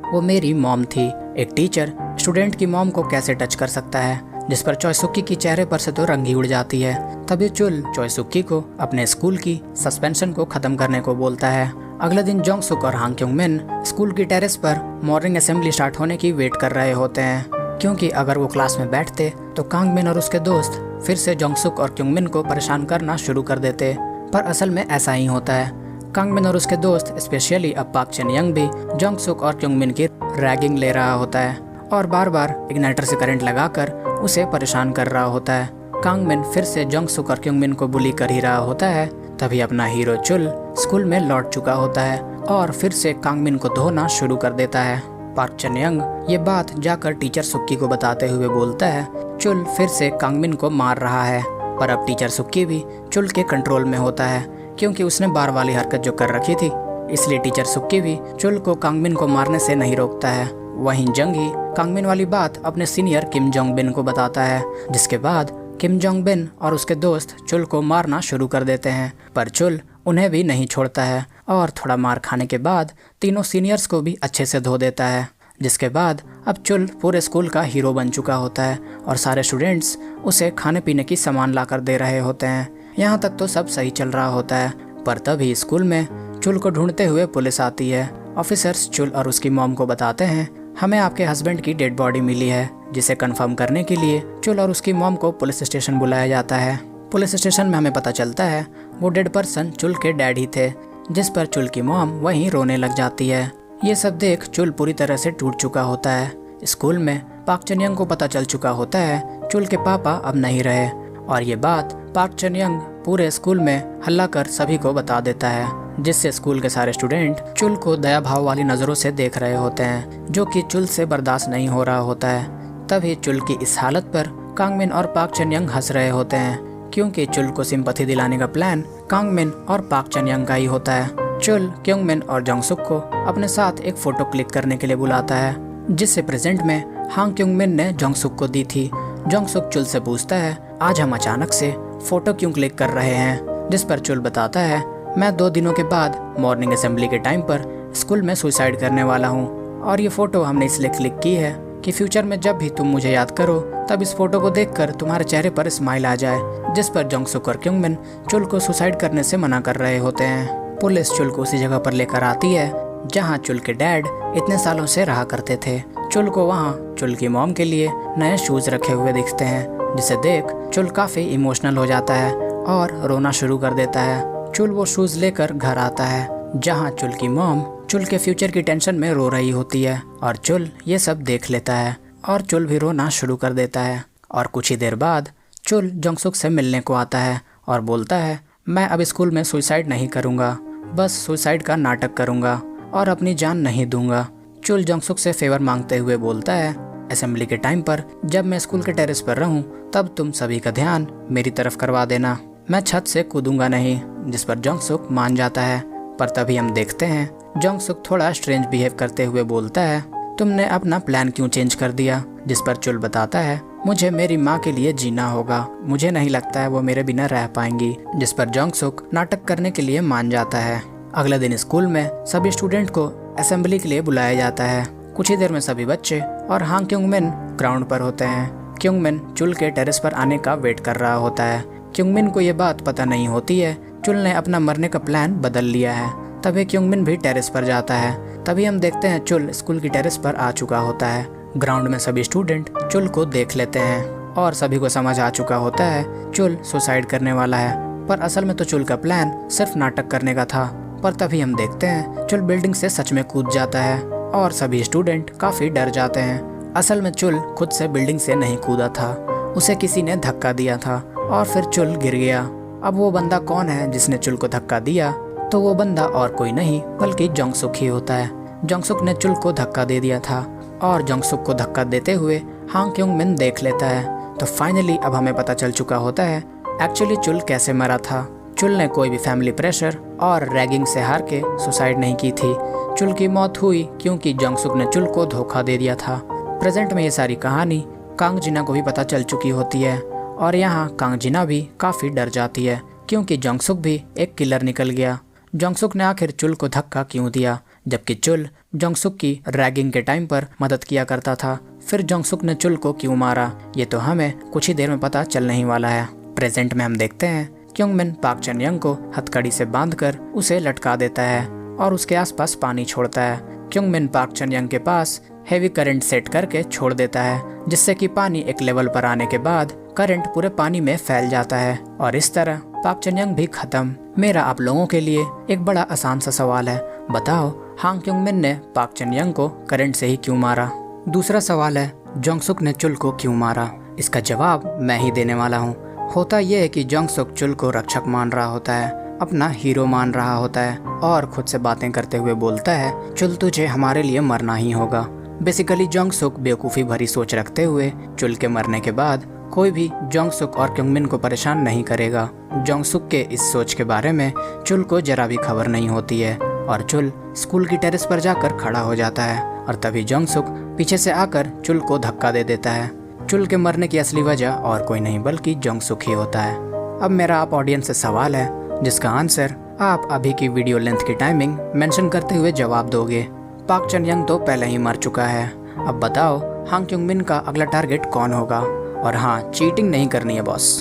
वो मेरी मॉम थी। एक टीचर स्टूडेंट की मॉम को कैसे टच कर सकता है, जिस पर चोयसुक्की की चेहरे पर से तो रंग ही उड़ जाती है। तभी चुल चोयसुक्की को अपने स्कूल की सस्पेंशन को खत्म करने को बोलता है। अगले दिन जोंगसुक और हांग क्योंग मिन स्कूल की टेरेस पर मॉर्निंग असेंबली स्टार्ट होने की वेट कर रहे होते हैं, क्योंकि अगर वो क्लास में बैठते तो कांग मिन और उसके दोस्त फिर से जोंगसुक और क्योंग मिन को परेशान करना शुरू कर देते। पर असल में ऐसा ही होता है। कांग मिन और उसके दोस्त स्पेशली अब पाक चेन यंग भी जोंगसुक और क्योंग मिन की रैगिंग ले रहा होता है और बार बार इग्नाइटर से करंट लगाकर उसे परेशान कर रहा होता है। कांग मिन फिर से जोंगसुक और क्योंग मिन को बुली कर ही रहा होता है। तभी अपना हीरो चुल स्कूल में लौट चुका होता है और फिर से कांग मिन को धोना शुरू कर देता है। पार्क चन यंग ये बात जाकर टीचर सुक्की को बताते हुए बोलता है चुल फिर से कांग मिन को मार रहा है। पर अब टीचर सुक्की भी चुल के कंट्रोल में होता है, क्योंकि उसने बार वाली हरकत जो कर रखी थी, इसलिए टीचर सुक्की भी चुल को कांग मिन को मारने से नहीं रोकता है। वहीं जंग ही कांग मिन वाली बात अपने सीनियर किम जोंग बिन को बताता है, जिसके बाद किम जोंग बिन और उसके दोस्त चुल को मारना शुरू कर देते हैं। पर चुल उन्हें भी नहीं छोड़ता है और थोड़ा मार खाने के बाद तीनों सीनियर्स को भी अच्छे से धो देता है। जिसके बाद अब चुल पूरे स्कूल का हीरो बन चुका होता है और सारे स्टूडेंट्स उसे खाने पीने की सामान लाकर दे रहे होते हैं। यहाँ तक तो सब सही चल रहा होता है, पर तभी स्कूल में चुल को ढूंढते हुए पुलिस आती है। ऑफिसर्स चुल और उसकी मॉम को बताते हैं हमें आपके हस्बैंड की डेड बॉडी मिली है, जिसे कंफर्म करने के लिए चुल और उसकी मॉम को पुलिस स्टेशन बुलाया जाता है। पुलिस स्टेशन में हमें पता चलता है वो डेड पर्सन चुल के डैड ही थे, जिस पर चुल की मॉम वहीं रोने लग जाती है। ये सब देख चुल पूरी तरह से टूट चुका होता है। स्कूल में पाक चन यंग को पता चल चुका होता है चुल के पापा अब नहीं रहे, और ये बात पाक चन यंग पूरे स्कूल में हल्ला कर सभी को बता देता है, जिससे स्कूल के सारे स्टूडेंट चुल को दया भाव वाली नज़रों से देख रहे होते हैं, जो कि चुल से बर्दाश्त नहीं हो रहा होता है। तभी चुल की इस हालत पर कांग मिन और पाक चन यंग हंस रहे होते हैं, क्योंकि चुल को सिंपैथी दिलाने का प्लान कांग मिन और पाक चन यंग का ही होता है। चुल क्योंग मिन और जोंगसुक को अपने साथ एक फोटो क्लिक करने के लिए बुलाता है, जिससे प्रेजेंट में हांग क्योंग मिन ने जोंगसुक को दी थी। जोंगसुक चुल से पूछता है आज हम अचानक से फोटो क्यों क्लिक कर रहे हैं, जिस पर चुल बताता है मैं 2 दिनों के बाद मॉर्निंग असेंबली के टाइम पर स्कूल में सुसाइड करने वाला हूँ, और ये फोटो हमने इसलिए क्लिक की है कि फ्यूचर में जब भी तुम मुझे याद करो तब इस फोटो को देखकर तुम्हारे चेहरे पर स्माइल आ जाए। जिस पर जोंगसुक और क्योंग मिन चुल को सुसाइड करने से मना कर रहे होते हैं। पुलिस चुल को उसी जगह पर लेकर आती है जहाँ चुल के डैड इतने सालों से रहा करते थे। चुल को वहाँ चुल की मॉम के लिए नए शूज रखे हुए दिखते हैं, जिसे देख चुल काफी इमोशनल हो जाता है और रोना शुरू कर देता है। चुल वो शूज लेकर घर आता है, जहाँ चुल की मॉम चुल के फ्यूचर की टेंशन में रो रही होती है, और चुल ये सब देख लेता है और चुल भी रोना शुरू कर देता है। और कुछ ही देर बाद चुल जोंगसुक से मिलने को आता है और बोलता है मैं अब स्कूल में सुसाइड नहीं करूँगा, बस सुसाइड का नाटक करूँगा और अपनी जान नहीं दूंगा। चुल जोंगसुक से फेवर मांगते हुए बोलता है असेंबली के टाइम पर जब मैं स्कूल के टेरेस पर रहूं तब तुम सभी का ध्यान मेरी तरफ करवा देना, मैं छत से कूदूंगा नहीं। जिस पर जोंगसुक मान जाता है। पर तभी हम देखते हैं जोंगसुक थोड़ा स्ट्रेंज बिहेव करते हुए बोलता है तुमने अपना प्लान क्यों चेंज कर दिया, जिस पर चुल बताता है मुझे मेरी माँ के लिए जीना होगा, मुझे नहीं लगता है वो मेरे बिना रह पाएंगी। जिस पर जोंगसुक नाटक करने के लिए मान जाता है। अगले दिन स्कूल में सभी स्टूडेंट को असेंबली के लिए बुलाया जाता है। कुछ ही देर में सभी बच्चे और हांग क्योंग मिन ग्राउंड पर होते हैं। क्योंग मिन चुल के टेरेस पर आने का वेट कर रहा होता है। क्योंग मिन को ये बात पता नहीं होती है चुल ने अपना मरने का प्लान बदल लिया है। तभी क्योंग मिन भी टेरेस पर जाता है। तभी हम देखते हैं चुल स्कूल की टेरेस पर आ चुका होता है। ग्राउंड में सभी स्टूडेंट चुल को देख लेते हैं और सभी को समझ आ चुका होता है चुल सुसाइड करने वाला है, पर असल में तो चुल का प्लान सिर्फ नाटक करने का था। पर तभी हम देखते हैं चुल बिल्डिंग से सच में कूद जाता है और सभी स्टूडेंट काफी डर जाते हैं। असल में चुल खुद से बिल्डिंग से नहीं कूदा था, उसे किसी ने धक्का दिया था और फिर चुल गिर गया। अब वो बंदा कौन है जिसने चुल को धक्का दिया, तो वो बंदा और कोई नहीं बल्कि जोंगसुक ही होता है। जोंगसुक ने चुल को धक्का दे दिया था और जोंगसुक को धक्का देते हुए हांग क्योंग मिन देख लेता है। तो फाइनली अब हमें पता चल चुका होता है एक्चुअली चुल कैसे मरा था। चुल ने कोई भी फैमिली प्रेशर और रैगिंग से हार के सुसाइड नहीं की थी। चुल की मौत हुई क्योंकि जंगसुक ने चुल को धोखा दे दिया था। प्रेजेंट में ये सारी कहानी कांग जिना को भी पता चल चुकी होती है और यहाँ कांग जिना भी काफ़ी डर जाती है क्योंकि जंगसुक भी एक किलर निकल गया। जंगसुक ने आखिर चुल को धक्का क्यों दिया, जबकि चुल जंगसुक की रैगिंग के टाइम पर मदद किया करता था। फिर जंगसुक ने चुल को क्यों मारा, ये तो हमें कुछ ही देर में पता चलने ही वाला है। प्रेजेंट में हम देखते हैं क्योंगमिन पाक चन यंग को हथकड़ी से बांधकर उसे लटका देता है और उसके आसपास पानी छोड़ता है। क्योंगमिन पाक चन यंग के पास हेवी करंट सेट करके छोड़ देता है, जिससे कि पानी एक लेवल पर आने के बाद करंट पूरे पानी में फैल जाता है और इस तरह पाक चन यंग भी खत्म। मेरा आप लोगों के लिए एक बड़ा आसान सा सवाल है, बताओ हांग क्योंगमिन ने पाक चन यंग को करंट से ही क्यों मारा। दूसरा सवाल है जंगसुक ने चुल को क्यों मारा। इसका जवाब मैं ही देने वाला हूँ। होता यह है कि जंगसुक चुल को रक्षक मान रहा होता है, अपना हीरो मान रहा होता है और खुद से बातें करते हुए बोलता है चुल तुझे हमारे लिए मरना ही होगा। बेसिकली जंगसुक बेवकूफ़ी भरी सोच रखते हुए चुल के मरने के बाद कोई भी जंगसुक और क्योंगमिन को परेशान नहीं करेगा। जंगसुक के इस सोच के बारे में चुल को जरा भी खबर नहीं होती है और चुल स्कूल की टेरेस पर जाकर खड़ा हो जाता है और तभी जंगसुक पीछे से आकर चुल को धक्का दे देता है। चुल के मरने की असली वजह और कोई नहीं बल्कि जंगसुक ही होता है। अब मेरा आप ऑडियंस से सवाल है जिसका आंसर आप अभी की वीडियो लेंथ की टाइमिंग मेंशन करते हुए जवाब दोगे। पाक चन यंग तो पहले ही मर चुका है, अब बताओ हांग क्योंगमिन का अगला टारगेट कौन होगा। और हाँ, चीटिंग नहीं करनी है बॉस।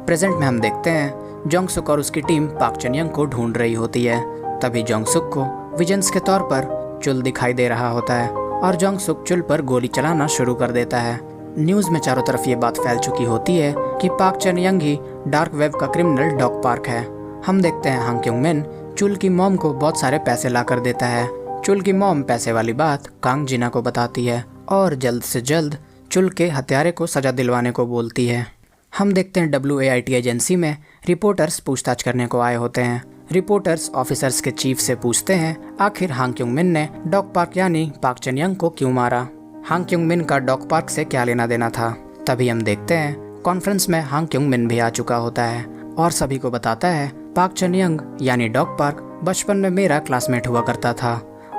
प्रेजेंट में हम देखते हैं जंगसुक और उसकी टीम पाक चन यंग को ढूंढ रही होती है। तभी जंगसुक को विजन्स के तौर पर चुल दिखाई दे रहा होता है और जंगसुक चुल पर गोली चलाना शुरू कर देता है। न्यूज़ में चारों तरफ ये बात फैल चुकी होती है कि पाक चन यंग ही डार्क वेब का क्रिमिनल डॉग पार्क है। हम देखते हैं हांग क्योंगमिन चुल की मॉम को बहुत सारे पैसे ला कर देता है। चुल की मॉम पैसे वाली बात कांग जिना को बताती है और जल्द से जल्द चुल के हत्यारे को सजा दिलवाने को बोलती है। हम देखते हैं WAIT एजेंसी में रिपोर्टर्स पूछताछ करने को आए होते हैं। रिपोर्टर्स ऑफिसर्स के चीफ से पूछते हैं आखिर हांग क्योंगमिन ने डॉग पार्क यानी पाक चन यंग को क्यों मारा। हांग क्योंगमिन का डॉग पार्क से क्या लेना देना था। तभी हम देखते हैं कॉन्फ्रेंस में हांग क्योंगमिन भी आ चुका होता है और सभी को बताता है पाक चन यंग यानी डॉग पार्क बचपन में मेरा क्लासमेट हुआ करता था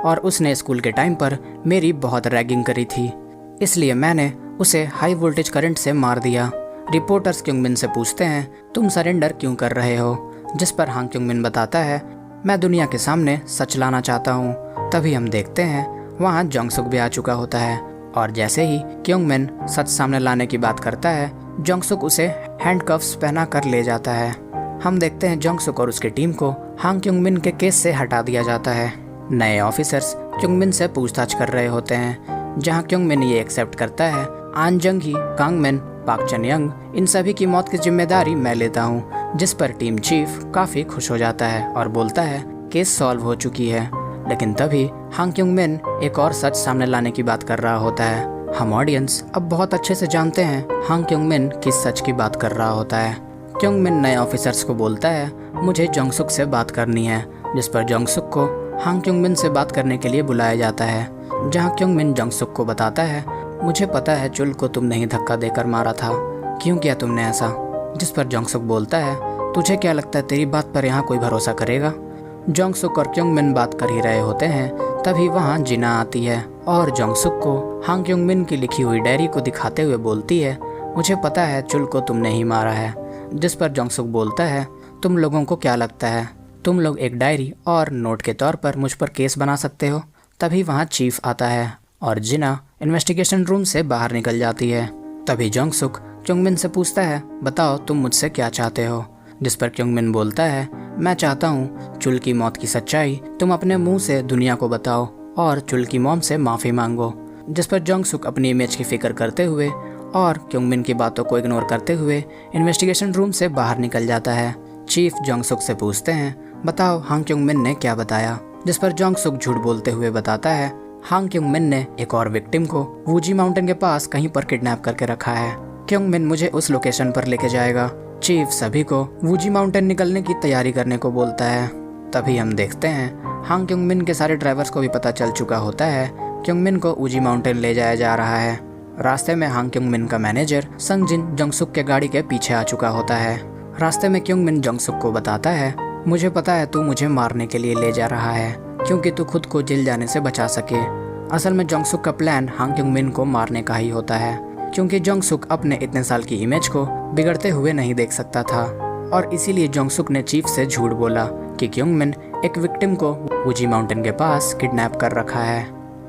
और उसने स्कूल के टाइम पर मेरी बहुत रैगिंग करी थी, इसलिए मैंने उसे हाई वोल्टेज करंट से मार दिया। रिपोर्टर्स क्योंगमिन से पूछते हैं तुम सरेंडर क्यों कर रहे हो, जिस पर हांग क्योंगमिन बताता है मैं दुनिया के सामने सच लाना चाहता हूँ। तभी हम देखते हैं वहाँ जंगसुक भी आ चुका होता है और जैसे ही क्योंगमिन सच सामने लाने की बात करता है जंगसुक उसे हैंडकफ्स पहना कर ले जाता है। हम देखते हैं जंगसुक और उसकी टीम को हांग क्योंगमिन के केस से हटा दिया जाता है। नए ऑफिसर्स क्योंगमिन से पूछताछ कर रहे होते हैं, जहां क्योंगमिन ये एक्सेप्ट करता है आन जंग ही कांगमिन पाक चन यंग इन सभी की मौत की जिम्मेदारी मैं लेता हूं, जिस पर टीम चीफ काफ़ी खुश हो जाता है और बोलता है केस सॉल्व हो चुकी है। लेकिन तभी हांग क्योंगमिन एक और सच सामने लाने की बात कर रहा होता है। हम ऑडियंस अब बहुत अच्छे से जानते हैं हांग क्योंगमिन किस सच की बात कर रहा होता है। क्योंगमिन नए ऑफिसर्स को बोलता है मुझे जंगसुक से बात करनी है, जिस पर जंगसुक को हांग क्योंगमिन से बात करने के लिए बुलाया जाता है। जहां क्योंगमिन जंगसुक को बताता है मुझे पता है चुल को तुमने ही धक्का देकर मारा था, क्यों किया तुमने ऐसा। जिस पर जंगसुक बोलता है तुझे क्या लगता है तेरी बात पर यहाँ कोई भरोसा करेगा। जंगसुक और क्योंगमिन बात कर ही रहे होते हैं, तभी वहाँ जिना आती है और जंगसुक को हांग क्योंगमिन की लिखी हुई डायरी को दिखाते हुए बोलती है मुझे पता है चुल को तुमने ही मारा है। जिस पर जंगसुक बोलता है तुम लोगों को क्या लगता है तुम लोग एक डायरी और नोट के तौर पर मुझ पर केस बना सकते हो। तभी वहाँ चीफ आता है और जिना इन्वेस्टिगेशन रूम से बाहर निकल जाती है। तभी जंगसुक क्योंगमिन से पूछता है बताओ तुम मुझसे क्या चाहते हो। जिस पर क्योंगमिन बोलता है मैं चाहता हूँ चुल की मौत की सच्चाई तुम अपने मुंह से दुनिया को बताओ और चुल की मॉम से माफ़ी मांगो। जिस पर जंगसुक अपनी इमेज की फिक्र करते हुए और क्योंगमिन की बातों को इग्नोर करते हुए इन्वेस्टिगेशन रूम से बाहर निकल जाता है। चीफ जंगसुक से पूछते हैं बताओ हांग क्योंगमिन ने क्या बताया। जिस पर जंगसुक झूठ बोलते हुए बताता है हांग क्योंगमिन ने एक और विक्टिम को वूजी माउंटेन के पास कहीं पर किडनैप करके रखा है। क्योंगमिन मुझे उस लोकेशन पर लेके जाएगा। चीफ सभी को वूजी माउंटेन निकलने की तैयारी करने को बोलता है। तभी हम देखते हैं हांग क्योंगमिन के सारे ड्राइवर्स को भी पता चल चुका होता है क्योंगमिन को वूजी माउंटेन ले जाया जा रहा है रास्ते में हांग क्योंग मिन का मैनेजर संगजिन जोंगसुक के गाड़ी के पीछे आ चुका होता है। रास्ते में क्योंग मिन जोंगसुक को बताता है, मुझे पता है तू मुझे मारने के लिए ले जा रहा है क्योंकि तू खुद को जेल जाने से बचा सके। असल में जोंगसुक का प्लान हांग क्योंग मिन को मारने का ही होता है क्योंकि जोंगसुक अपने इतने साल की इमेज को बिगड़ते हुए नहीं देख सकता था और इसीलिए जोंगसुक ने चीफ से झूठ बोला कि क्योंग मिन एक विक्टिम को वुजी माउंटेन के पास किडनैप कर रखा है।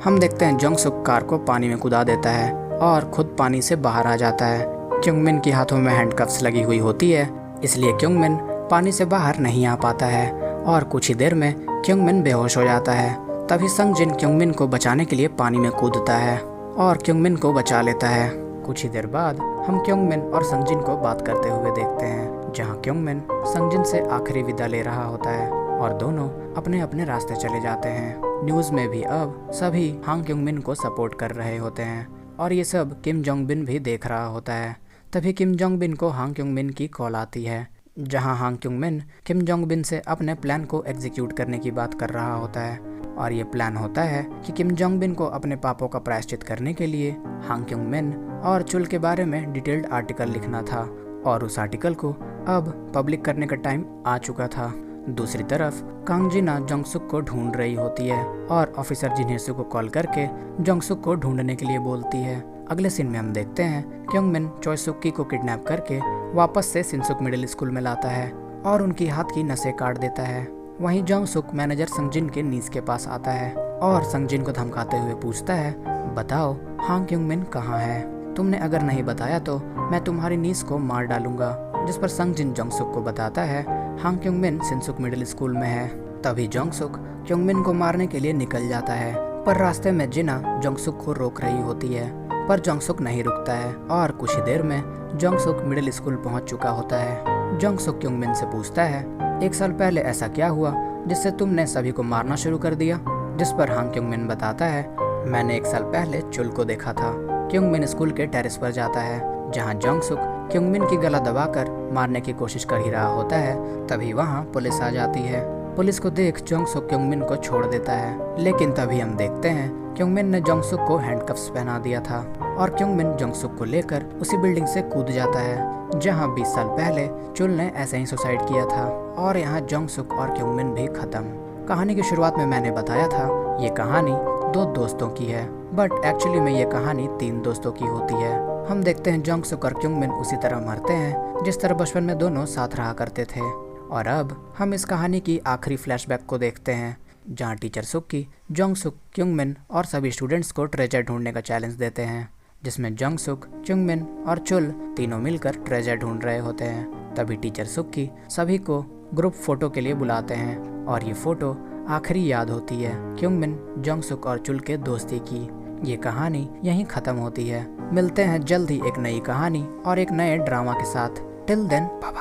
हम देखते हैं जोंगसुक कार को पानी में कूदा देता है और खुद पानी से बाहर आ जाता है। क्योंग मिन के हाथों में हैंडकफ्स लगी हुई होती है, इसलिए क्योंग मिन पानी से बाहर नहीं आ पाता है और कुछ ही देर में क्योंग मिन बेहोश हो जाता है। तभी संगजिन क्योंग मिन को बचाने के लिए पानी में कूदता है और क्योंग मिन को बचा लेता है। कुछ ही देर बाद हम क्योंग मिन और संगजिन को बात करते हुए देखते हैं, जहां क्योंग मिन संगजिन से आखिरी विदा ले रहा होता है और दोनों अपने अपने रास्ते चले जाते हैं। न्यूज़ में भी अब सभी हांग क्योंग मिन को सपोर्ट कर रहे होते हैं और ये सब किम जोंग बिन भी देख रहा होता है। तभी किम जोंग बिन को हांग क्योंग मिन की कॉल आती है, जहां हांग क्योंग मिन किम जोंग बिन से अपने प्लान को एग्जीक्यूट करने की बात कर रहा होता है और ये प्लान होता है कि किम जोंग बिन को अपने पापों का प्रायश्चित करने के लिए हांग क्योंग मिन और चुल के बारे में डिटेल्ड आर्टिकल लिखना था और उस आर्टिकल को अब पब्लिक करने का टाइम आ चुका था। दूसरी तरफ कांग जिना जोंगसुक को ढूंढ रही होती है और ऑफिसर जिनहेसु को कॉल करके जोंगसुक को ढूंढने के लिए बोलती है। अगले सीन में हम देखते हैं क्योंग मिन चोय सुक की को किडनैप करके वापस से सिनसुक मिडिल स्कूल में लाता है और उनकी हाथ की नसें काट देता है। वहीं जोंगसुक मैनेजर संगजिन के नीज के पास आता है और संगजिन को धमकाते हुए पूछता है, बताओ हांग क्योंग मिन कहाँ है? तुमने अगर नहीं बताया तो मैं तुम्हारी नीज को मार डालूंगा। जिस पर संगजिन जोंगसुक को बताता है हांग क्योंग मिन सिनसुक मिडिल स्कूल में है। तभी जोंगसुक क्योंग मिन को मारने के लिए निकल जाता है, पर रास्ते में जिना जोंगसुक को रोक रही होती है, पर जोंगसुक नहीं रुकता है और कुछ ही देर में जोंगसुक मिडिल स्कूल पहुंच चुका होता है। जोंगसुक क्योंग मिन से पूछता है, 1 साल पहले ऐसा क्या हुआ जिससे तुमने सभी को मारना शुरू कर दिया? जिस पर हांग क्योंग मिन बताता है, मैंने 1 साल पहले चुल को देखा था। क्योंग मिन स्कूल के टेरेस पर जाता है, जहां जोंगसुक क्योंग मिन की गला दबाकर मारने की कोशिश कर ही रहा होता है। तभी वहां पुलिस आ जाती है। पुलिस को देख जोंगसुक क्योंग मिन को छोड़ देता है, लेकिन तभी हम देखते हैं क्योंग मिन ने जोंगसुक को हैंडकफ्स पहना दिया था और क्योंग मिन जोंगसुक को लेकर उसी बिल्डिंग से कूद जाता है जहां 20 साल पहले चुल ने ऐसे ही सुसाइड किया था और यहाँ जोंगसुक और क्योंग मिन भी खत्म। कहानी की शुरुआत में मैंने बताया था ये कहानी 2 दोस्तों की है, बट एक्चुअली में ये कहानी 3 दोस्तों की होती है। हम देखते हैं जोंगसुक और क्योंग मिन उसी तरह मरते हैं जिस तरह बचपन में दोनों साथ रहा करते थे। और अब हम इस कहानी की आखिरी फ्लैशबैक को देखते हैं, जहां टीचर सुक्की जोंगसुक, क्योंग मिन और सभी स्टूडेंट्स को ट्रेजर ढूंढने का चैलेंज देते हैं, जिसमें जोंगसुक, क्योंग मिन और चुल तीनों मिलकर ट्रेजर ढूंढ रहे होते हैं। तभी टीचर सुक्की सभी को ग्रुप फोटो के लिए बुलाते हैं और ये फोटो आखिरी याद होती है क्योंग मिन, जोंगसुक और चुल के दोस्ती की। ये कहानी यहीं खत्म होती है। मिलते हैं जल्द ही एक नई कहानी और एक नए ड्रामा के साथ। Till then bye.